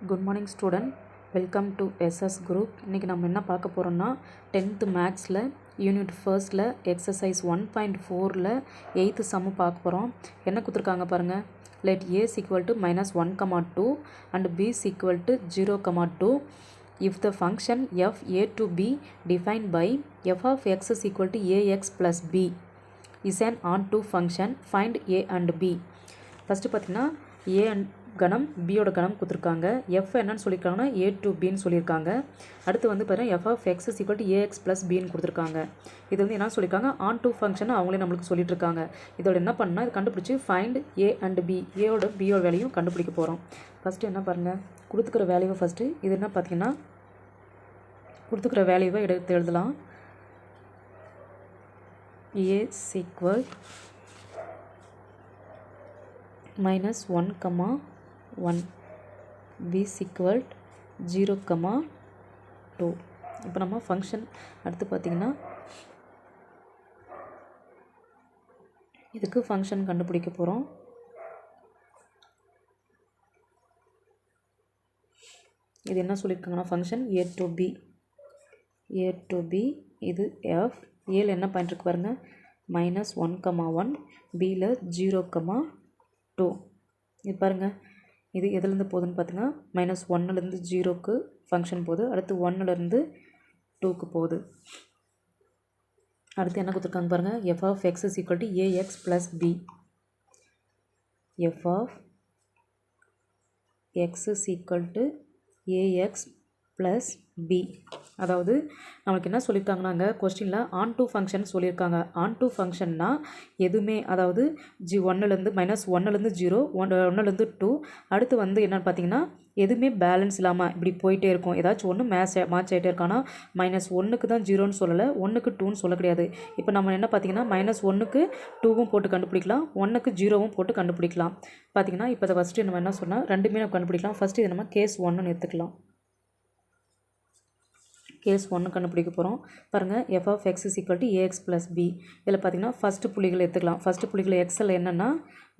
Good morning student, welcome to SS group. இன்னைக்கு நம்ம என்ன பார்க்க போறோம்னா 10th மேக்ஸ்ல யூனிட் ஃபர்ஸ்ட்ல எக்ஸசைஸ் 1.4ல 8th சம் பார்க்க போறோம். என்ன கொடுத்திருக்காங்க பாருங்க. Let a is equal to -1, 2 and b is equal to 0, 2 if the function f a to b defined by f of x is equal to ax plus b is an onto function, find a and b. First பார்த்தீங்கன்னா a and கணம் பியோட கணம் கொடுத்துருக்காங்க. F என்னன்னு சொல்லியிருக்காங்கன்னா A to பின்னு சொல்லியிருக்காங்க. அடுத்து வந்து பார்த்தீங்கன்னா f of x is equal to a x plus பின்னு கொடுத்துருக்காங்க. இது வந்து என்ன சொல்லியிருக்காங்க, ஆன் டூ ஃபங்க்ஷன் அவங்களே நம்மளுக்கு சொல்லிட்டு இருக்காங்க. இதோட என்ன பண்ணால் இது கண்டுபிடிச்சி ஃபைண்ட் ஏ அண்ட் பி, ஏயோட பியோட வேல்யூயும் கண்டுபிடிக்க போகிறோம். ஃபஸ்ட்டு என்ன பாருங்கள், கொடுத்துக்கிற வேல்யூவை ஃபஸ்ட்டு இது என்ன பார்த்தீங்கன்னா கொடுத்துக்கிற வேல்யூவை எடுத்து எழுதலாம். A equal -1, 1 b is equal 0, 2. இப்போ நம்ம ஃபங்க்ஷன் அடுத்து பார்த்தீங்கன்னா இதுக்கு ஃபங்க்ஷன் கண்டுபிடிக்க போகிறோம். இது என்ன சொல்லியிருக்காங்கன்னா ஃபங்க்ஷன் a to b இது f. ஏல என்ன பாயிண்ட் இருக்கு பாருங்க, -1, 1 bல 0, 2. இது பாருங்கள், இது எதுலேருந்து போகுதுன்னு பார்த்தீங்கன்னா -1லேருந்து 0க்கு ஃபங்க்ஷன் போகுது. அடுத்து 1லேருந்து 2க்கு போகுது. அடுத்து என்ன கொடுத்துருக்காங்க பாருங்கள், f of x is equal to a x plus b. F of x is equal to a x plus b. அதாவது நம்மளுக்கு என்ன சொல்லியிருக்காங்கன்னாங்க கொஸ்டினில் ஆன் டூ ஃபங்க்ஷன் சொல்லியிருக்காங்க. ஆன் டூ ஃபங்க்ஷன்னா எதுவுமே, அதாவது -1லேருந்து 0, 1லேருந்து 2, அடுத்து வந்து என்னென்னு பார்த்தீங்கன்னா எதுவுமே பேலன்ஸ் இல்லாமல் இப்படி போயிட்டே இருக்கும். ஏதாச்சும் ஒன்று மேட்ச் ஆகிட்டே இருக்கும். ஆனால் -1க்கு தான் 0ன்னு சொல்லலை, 1க்கு 2ன்னு சொல்ல கிடையாது. இப்போ நம்ம என்ன பார்த்தீங்கன்னா -1க்கு 2வும் போட்டு கண்டுபிடிக்கலாம், 1க்கு 0வும் போட்டு கண்டுபிடிக்கலாம். பார்த்தீங்கன்னா இப்போ ஃபஸ்ட்டு நம்ம என்ன சொன்னால் ரெண்டுமே நம்ம கண்டுபிடிக்கலாம். ஃபஸ்ட்டு இதை நம்ம கேஸ் 1ன்னு எடுத்துக்கலாம். கேஸ் 1 கண்டுபிடிக்க போகிறோம். பாருங்கள், f of x is equal to a x plus b. இதில் பார்த்தீங்கன்னா ஃபஸ்ட்டு புள்ளிகளை எடுத்துக்கலாம். ஃபஸ்ட்டு புள்ளிகள் எக்ஸில் என்னென்னா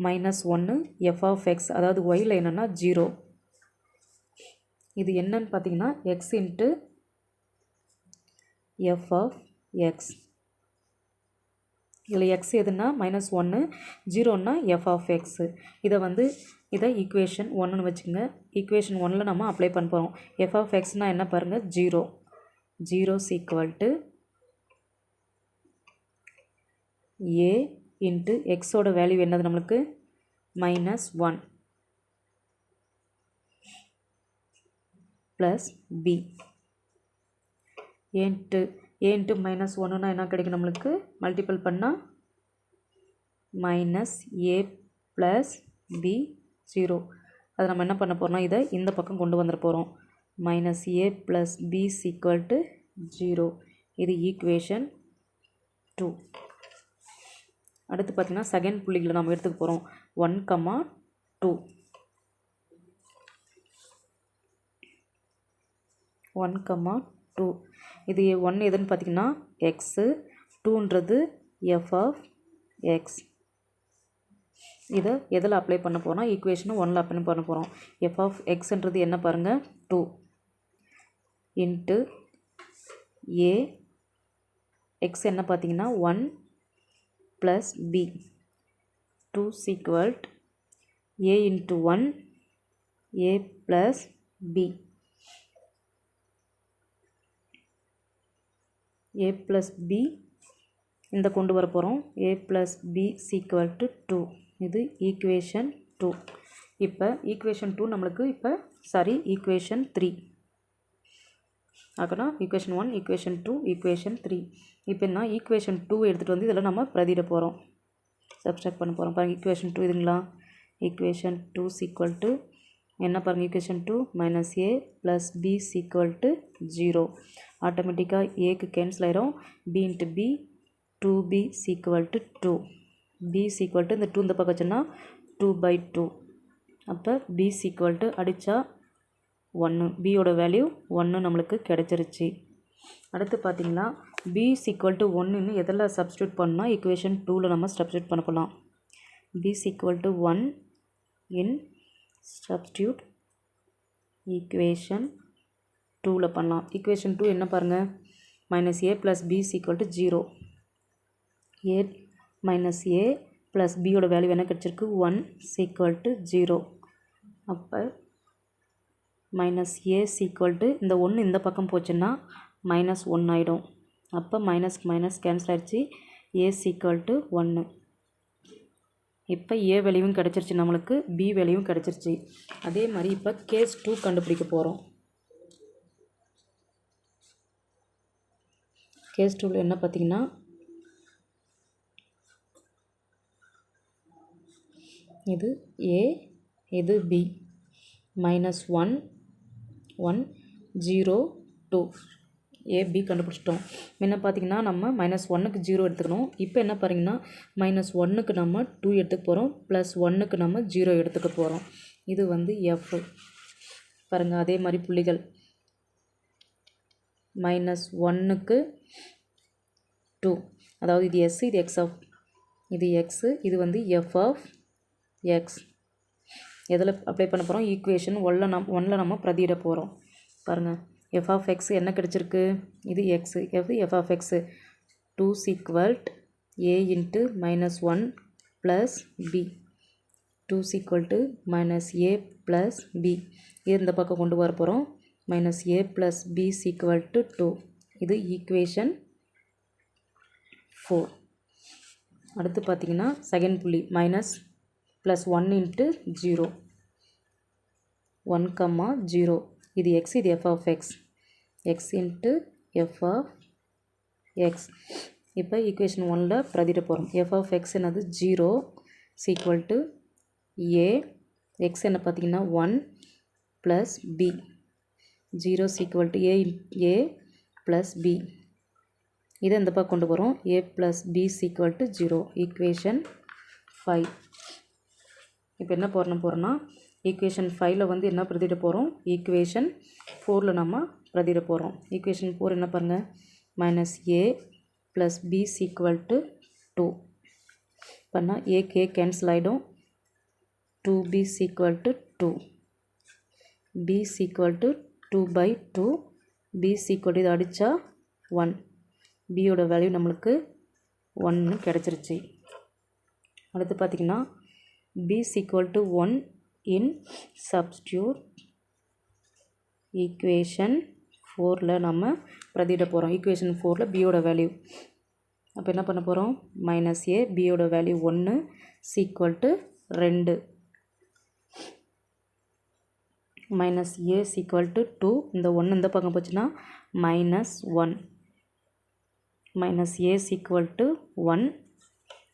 -1, எஃப் ஆஃப் எக்ஸ் அதாவது ஒயில் என்னென்னா 0. இது என்னன்னு பார்த்தீங்கன்னா x into f of x. இதில் எக்ஸ் எதுனா -1, 0ன்னா எஃப் ஆஃப் எக்ஸு. இதை ஈக்குவேஷன் 1ன்னு வச்சுங்க. ஈக்குவேஷன் 1ல் நம்ம அப்ளை பண்ண போகிறோம். எஃப் ஆஃப் எக்ஸ்னால் என்ன பாருங்கள், 0 is equal to a into xோட வேல்யூ என்னது நம்மளுக்கு -1 plus b. a into -1னா என்ன கிடைக்கும் நம்மளுக்கு, மல்டிபிள் பண்ணால் -a plus b 0. அதை நம்ம என்ன பண்ண போகிறோம்னா இதை இந்த பக்கம் கொண்டு வந்துட போகிறோம். -a plus b is equal to 0. இது ஈக்குவேஷன் 2. அடுத்து பார்த்தீங்கன்னா செகண்ட் புள்ளிகளை நம்ம எடுத்துக்க போகிறோம். 1, 2. 1, 2. இது 1 எதுன்னு பார்த்தீங்கன்னா எக்ஸு, 2ன்றது எஃப் ஆஃப் எக்ஸ். இதை எதில் அப்ளை பண்ண போகிறோம், ஈக்குவேஷன் 1ல் அப்ளை பண்ண போகிறோம். எஃப் ஆஃப் எக்ஸ்ன்றது என்ன பாருங்கள், 2 இன்ட்டு ஏ. எக்ஸ் என்ன பார்த்தீங்கன்னா 1 plus b. 2 equal A into 1 A plus B. A plus B இந்த கொண்டு வர போகிறோம். ஏ ப்ளஸ் பி ஈக்குவல் டு 2. இது ஈக்குவேஷன் 2. இப்போ ஈக்குவேஷன் 2 நம்மளுக்கு ஈக்குவேஷன் 3 ஆகணும். Equation 1, equation 2, equation 3. இப்போ நான் ஈக்குவேஷன் 2 எடுத்துகிட்டு வந்து இதில் நம்ம பிரதியிட போகிறோம், சப்ஸ்ட்ராக்ட் பண்ண போகிறோம். பாருங்கள், ஈக்குவேஷன் 2 இதுங்களா, ஈக்குவேஷன் 2 ஈக்குவல் டு என்ன பாருங்கள், equation 2 -a plus b equal to 0. ஆட்டோமேட்டிக்காக ஏக்கு கேன்சல் ஆயிரும். b into b 2b equal to 2. b equal to இந்த 2 இந்த பக்கம் வச்சோன்னா 2/2. அப்போ b ஈக்குவல் டு அடித்தா 1, பியோட வேல்யூ 1 நம்மளுக்கு கிடச்சிருச்சு. அடுத்து பார்த்தீங்கன்னா b ஈக்குவல் டு 1ன்னு எதில் சப்ஸ்டியூட் பண்ணால் ஈக்குவேஷன் 2ல் நம்ம சப்ஸ்டியூட் பண்ண போகலாம். b equal to 1 in substitute equation 2ல் பண்ணலாம். ஈக்குவேஷன் 2 என்ன பாருங்கள், minus a plus b equal to 0. A minus a plus பியோட வேல்யூ என்ன கிடச்சிருக்கு, 1 ஈக்குவல் டு 0. அப்போ மைனஸ் ஏ ஈக்குவல் டு இந்த 1 இந்த பக்கம் போச்சுன்னா மைனஸ் 1 ஆகிடும். அப்போ மைனஸ் மைனஸ் கேன்சல் ஆகிடுச்சு, ஏ ஈக்குவல் டு 1. இப்போ ஏ வேல்யூவும் கிடச்சிருச்சு, நம்மளுக்கு பி வேல்யூவும் கிடச்சிருச்சு. அதே மாதிரி இப்போ கேஸ் 2 கண்டுபிடிக்க போகிறோம். கேஸ் 2ல் என்ன பார்த்தீங்கன்னா, இது ஏ இது பி, மைனஸ் 1 1 0 2 ஏபி கண்டுபிடிச்சிட்டோம். என்ன பார்த்தீங்கன்னா நம்ம மைனஸ் 1க்கு 0 எடுத்துக்கணும். இப்போ என்ன பாருங்கன்னா மைனஸ் 1க்கு நம்ம 2 எடுத்துக்க போகிறோம், ப்ளஸ் 1க்கு நம்ம 0 எடுத்துக்க போகிறோம். இது வந்து எஃப் பாருங்கள். அதே மாதிரி புள்ளிகள் மைனஸ் 1க்கு 2, அதாவது இது எஸ், இது எக்ஸ் ஆஃப், இது எக்ஸு, இது வந்து எஃப் ஆஃப் எக்ஸ். எதில் அப்ளை பண்ண போகிறோம், ஈக்குவேஷன் 1ல் நம்ம பிரதியிட போகிறோம். பாருங்கள், எஃப் ஆஃப் எக்ஸ் என்ன கிடச்சிருக்கு, இது x, f of x 2 equal to a into minus 1 plus b, 2 equal to minus a plus b. இது இந்த பக்கம் கொண்டு வர போகிறோம், minus a plus b equal to 2. இது ஈக்குவேஷன் 4. அடுத்து பார்த்திங்கன்னா செகண்ட் புள்ளி மைனஸ் ப்ளஸ் 1 இன்ட்டு 0, 1, 0. இது எக்ஸ், இது f of x, x into f of x. இப்போ ஈக்குவேஷன் 1ல் பிரதிட போகிறோம். எஃப் ஆஃப் எக்ஸ் என்னது 0 ஈக்குவல் டு ஏ, எக்ஸ் என்ன பார்த்திங்கன்னா 1 plus b, 0 equal to a plus b. இதை இந்த பக்கம் கொண்டு வரோம், a plus b equal to 0. Equation 5. இப்போ என்ன போகிறோன்னா ஈக்குவேஷன் 5ல் வந்து என்ன பிரதிட போகிறோம், ஈக்குவேஷன் 4ல் நம்ம பிரதிட போகிறோம். ஈக்குவேஷன் 4 என்ன பாருங்கள், minus a plus b equal to 2 பண்ணால் ஏ கேன்சல் ஆகிடும், 2b equal to 2, b equal to 2/2, b equal to இது அடித்தா 1, பியோட வேல்யூ நம்மளுக்கு 1 கிடச்சிருச்சு. அடுத்து பார்த்திங்கன்னா b equal to 1 in substitute equation 4ல் நம்ம பிரதியிட போகிறோம். ஈக்குவேஷன் 4ல் பியோட வேல்யூ அப்போ என்ன பண்ண போகிறோம், மைனஸ் ஏ, பியோட value 1 equal to 2, minus A equal to 2, இந்த 1 இந்த பக்கம் போச்சுன்னா minus 1, minus A equal to 1.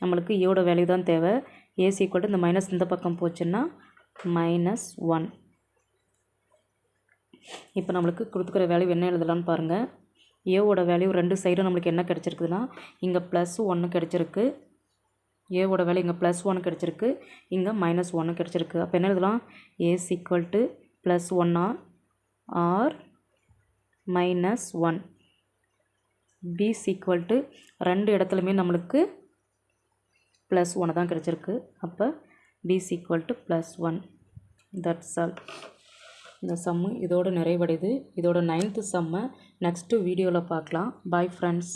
நம்மளுக்கு ஏவோட வேல்யூ தான் தேவை. ஏ ஈக்குவல் டு இந்த மைனஸ் இந்த பக்கம் போச்சுன்னா மைனஸ் 1. இப்போ நம்மளுக்கு கொடுத்துக்கிற வேல்யூ என்ன எழுதலான்னு பாருங்கள். ஏவோட வேல்யூ ரெண்டு சைடும் நம்மளுக்கு என்ன கிடச்சிருக்குதுன்னா, இங்கே ப்ளஸ் 1 கிடச்சிருக்கு, ஏவோட வேல்யூ இங்கே ப்ளஸ் 1 கிடச்சிருக்கு, இங்கே மைனஸ் 1 கிடச்சிருக்கு. அப்போ என்ன எழுதலாம், a equal to plus 1 or minus 1. B equal to ரெண்டு இடத்துலையுமே நம்மளுக்கு ப்ளஸ் 1 தான் கிடச்சிருக்கு. அப்போ b equal to plus 1. That's all. இந்த சம்மு இதோடு நிறைவடையுது. இதோட 9th சம்மை நெக்ஸ்ட்டு வீடியோவில் பார்க்கலாம். Bye friends.